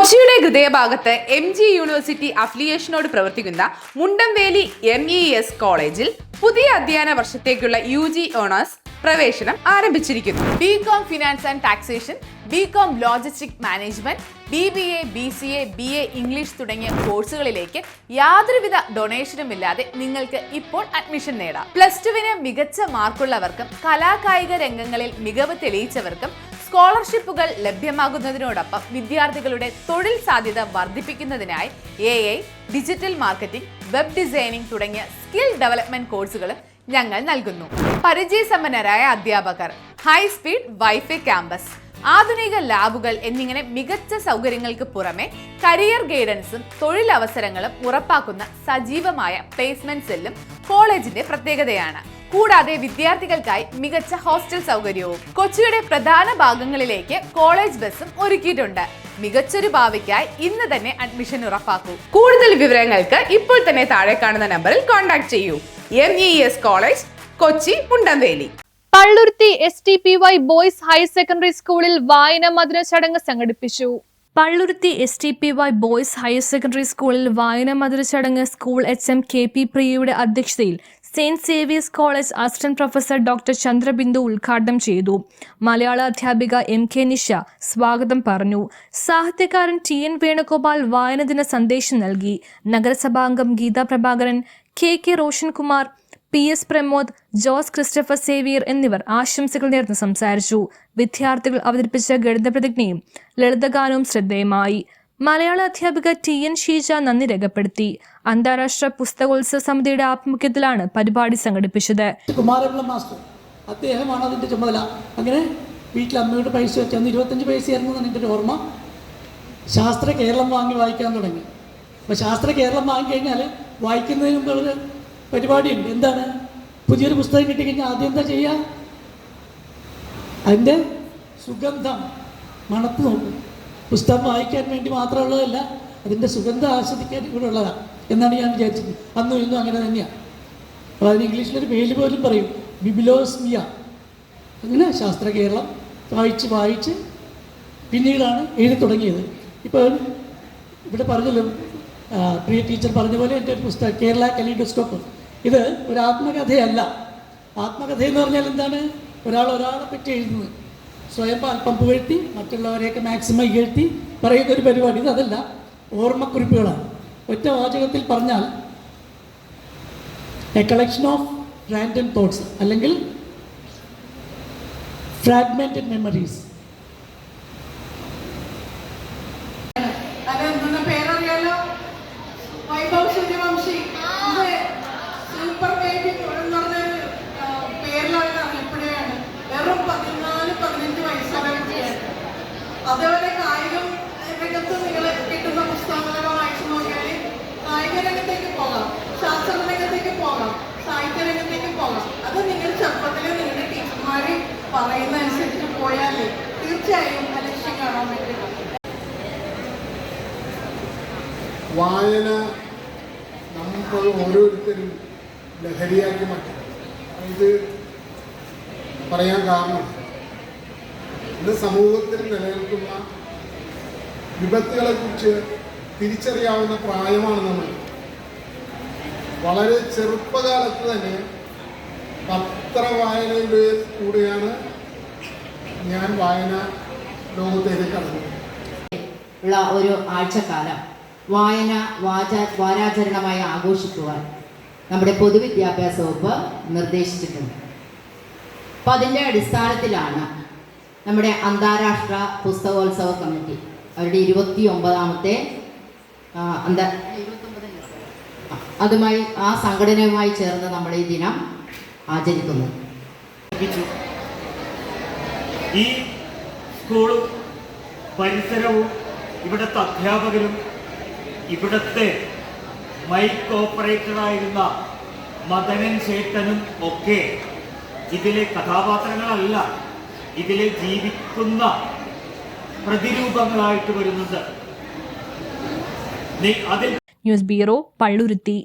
കൊച്ചിയുടെ ഹൃദയഭാഗത്ത് MG university അഫിലിയേഷനോട് പ്രവർത്തിക്കുന്ന മുണ്ടംവേലി MES കോളേജിൽ പുതിയ അധ്യയന വർഷത്തേക്കുള്ള UG ഓണേഴ്സ് പ്രവേശനം ആരംഭിച്ചിരിക്കുന്നു. BCom finance and taxation, BCom logistic management, BBA, BCA, BA English തുടങ്ങിയ കോഴ്സുകളിലേക്ക് യാതൊരുവിധ ഡൊണേഷനും ഇല്ലാതെ നിങ്ങൾക്ക് ഇപ്പോൾ അഡ്മിഷൻ നേടാം. +2 മികച്ച മാർക്കുള്ളവർക്കും കലാകായിക രംഗങ്ങളിൽ മികവ് തെളിയിച്ചവർക്കും സ്കോളർഷിപ്പുകൾ ലഭ്യമാകുന്നതിനോടൊപ്പം വിദ്യാർത്ഥികളുടെ തൊഴിൽ സാധ്യത വർദ്ധിപ്പിക്കുന്നതിനായി AI, digital marketing, web designing തുടങ്ങിയ സ്കിൽ ഡെവലപ്മെന്റ് കോഴ്സുകളും ഞങ്ങൾ നൽകുന്നു. പരിചയസമ്പന്നരായ അധ്യാപകർ, ഹൈ സ്പീഡ് വൈഫൈ ക്യാമ്പസ്, ആധുനിക ലാബുകൾ എന്നിങ്ങനെ മികച്ച സൗകര്യങ്ങൾക്ക് പുറമെ കരിയർ ഗൈഡൻസും തൊഴിലവസരങ്ങളും ഉറപ്പാക്കുന്ന സജീവമായ പ്ലേസ്മെന്റ് സെല്ലും കോളേജിന്റെ പ്രത്യേകതയാണ്. കൂടാതെ വിദ്യാർത്ഥികൾക്കായി മികച്ച ഹോസ്റ്റൽ സൗകര്യവും കൊച്ചിയുടെ പ്രധാന ഭാഗങ്ങളിലേക്ക് കോളേജ് ബസ്സും ഒരുക്കിയിട്ടുണ്ട്. മികച്ചൊരു ഭാവിക്കായി ഇന്ന് തന്നെ അഡ്മിഷൻ ഉറപ്പാക്കൂ. കൂടുതൽ വിവരങ്ങൾക്ക് ഇപ്പോൾ തന്നെ താഴെ കാണുന്ന നമ്പറിൽ കോൺടാക്ട് ചെയ്യൂ. MES college, Kochi, Mundamveli. Palluruthy STPY boys higher secondary സ്കൂളിൽ വായന മധുര ചടങ്ങ് സംഘടിപ്പിച്ചു. Palluruthy STPY boys higher secondary സ്കൂളിൽ വായന മധുര ചടങ്ങ് സ്കൂൾ HM KP പ്രിയയുടെ അധ്യക്ഷതയിൽ saint Xavier's college assistant professor doctor Chandrabindu ഉദ്ഘാടനം ചെയ്തു. മലയാള അധ്യാപിക MK നിഷ സ്വാഗതം പറഞ്ഞു. സാഹിത്യകാരൻ TN വേണുഗോപാൽ വായനദിന സന്ദേശം നൽകി. നഗരസഭാംഗം Geetha Prabhakaran, KK Roshankumar, PS Pramod, Jose Christopher Xavier എന്നിവർ ആശംസകൾ നേർന്ന് സംസാരിച്ചു. വിദ്യാർത്ഥികൾ അവതരിപ്പിച്ച ഗണിതപ്രതിജ്ഞയും ലളിതഗാനവും ശ്രദ്ധേയമായി. മലയാള അധ്യാപിക TN ഷീജ നന്ദി രേഖപ്പെടുത്തി. അന്താരാഷ്ട്ര പുസ്തകോത്സവ സമിതിയുടെ ആഭിമുഖ്യത്തിലാണ് പരിപാടി സംഘടിപ്പിച്ചത്. കുമാരപിള്ള മാസ്റ്റർ അദ്ദേഹമാണ് അതിൻ്റെ ചുമതല. അങ്ങനെ വീട്ടിൽ അമ്മയുടെ പൈസ വെച്ച് അന്ന് 25 പൈസയായിരുന്നു എൻ്റെ ഒരു ഓർമ്മ. ശാസ്ത്ര കേരളം വാങ്ങി വായിക്കാൻ തുടങ്ങി. അപ്പോൾ ശാസ്ത്ര കേരളം വാങ്ങിക്കഴിഞ്ഞാൽ വായിക്കുന്നതിന് മുമ്പ് ഒരു പരിപാടിയുണ്ട്. എന്താണ്? പുതിയൊരു പുസ്തകം കിട്ടിക്കഴിഞ്ഞാൽ ആദ്യം എന്താ ചെയ്യുക? അതിൻ്റെ സുഗന്ധം മണത്ത് നോക്കും. പുസ്തകം വായിക്കാൻ വേണ്ടി മാത്രമുള്ളതല്ല, അതിൻ്റെ സുഗന്ധം ആസ്വദിക്കാൻ ഇവിടെ ഉള്ളതാണ് എന്നാണ് ഞാൻ വിചാരിച്ചത്. അന്നും ഇന്നും അങ്ങനെ തന്നെയാണ്. അപ്പോൾ അതിന് ഇംഗ്ലീഷിലൊരു പേര് പോലും പറയും, ബിബിലോസ്മിയ. അങ്ങനെ ശാസ്ത്ര കേരളം വായിച്ച് പിന്നീടാണ് എഴുതി തുടങ്ങിയത്. ഇപ്പോൾ ഇവിടെ പറഞ്ഞല്ലോ, പ്രിയ ടീച്ചർ പറഞ്ഞ പോലെ എൻ്റെ ഒരു പുസ്തകം കേരള കലീഡോസ്കോപ്പ്, ഇത് ഒരു ആത്മകഥയല്ല. ആത്മകഥയെന്ന് പറഞ്ഞാൽ എന്താണ്? ഒരാളെ പറ്റി എഴുതുന്നത്, സ്വയം അല്പം പുകഴ്ത്തി മറ്റുള്ളവരെയൊക്കെ മാക്സിമം ഇകഴ്ത്തി പറയുന്നൊരു പരിപാടി. ഇതല്ല, ഓർമ്മക്കുറിപ്പുകളാണ്. ഒറ്റ വാചകത്തിൽ പറഞ്ഞാൽ a collection of random thoughts അല്ലെങ്കിൽ ഫ്രാഗ്മെന്റഡ് മെമ്മറീസ്. പേരറിയാലോ, വൈഭവ് സൂര്യവംശി. സൂപ്പർ ബേബി എന്ന് പറഞ്ഞൊരു പേരിലാണ് അറിയപ്പെടുകയാണ്. വെറും 14-15 വയസ്സുള്ള കുട്ടിയാണ്. അതേപോലെ കായികം രംഗത്ത് നിങ്ങൾ കിട്ടുന്ന പുസ്തകങ്ങളൊക്കെ വായിച്ചു നോക്കിയാൽ കായിക രംഗത്തേക്ക് പോകാം, ശാസ്ത്ര രംഗത്തേക്ക് പോകാം, സാഹിത്യ രംഗത്തേക്ക് പോകാം. അത് നിങ്ങൾ ചെറുപ്പത്തിൽ നിങ്ങളുടെ ടീച്ചർമാർ പറയുന്നതനുസരിച്ച് പോയാൽ തീർച്ചയായും ആ ലക്ഷ്യം കാണാൻ പറ്റും. വായന നമ്മൾ ഓരോരുത്തരും ലഹരിയാക്കി മാറ്റും. ഇത് പറയാൻ കാരണം ഇന്ന് സമൂഹത്തിൽ നിലനിൽക്കുന്ന വിപത്തുകളെക്കുറിച്ച് തിരിച്ചറിയാവുന്ന പ്രായമാണ് നമ്മൾ. വളരെ ചെറുപ്പകാലത്ത് തന്നെ പത്ര വായനയുടെ കൂടെയാണ് ഞാൻ വായന ലോകത്തേക്ക് കടന്നത്. ഉള്ള ഒരു ആഴ്ചക്കാലം വായന വാരാചരണമായി ആഘോഷിക്കുവാൻ നമ്മുടെ പൊതുവിദ്യാഭ്യാസ വകുപ്പ് നിർദ്ദേശിച്ചിട്ടുണ്ട്. അപ്പം അതിൻ്റെ അടിസ്ഥാനത്തിലാണ് നമ്മുടെ അന്താരാഷ്ട്ര പുസ്തകോത്സവ കമ്മിറ്റി അവരുടെ 29ാമത്തെ അതുമായി ആ സംഘടനയുമായി ചേർന്ന് നമ്മൾ ഈ ദിനം ആചരിക്കുന്നു. ഈ സ്കൂളും പരിസരവും ഇവിടുത്തെ അധ്യാപകരും ഇവിടുത്തെ മൈക്ക് ഓപ്പറേറ്ററായിരുന്ന മദനൻ ചേട്ടനും ഒക്കെ ഇതിലെ കഥാപാത്രങ്ങളല്ല, ഇതിലെ ജീവിക്കുന്ന പ്രതിരൂപങ്ങളായിട്ട് വരുന്നത്. News bureau, Palluruthy.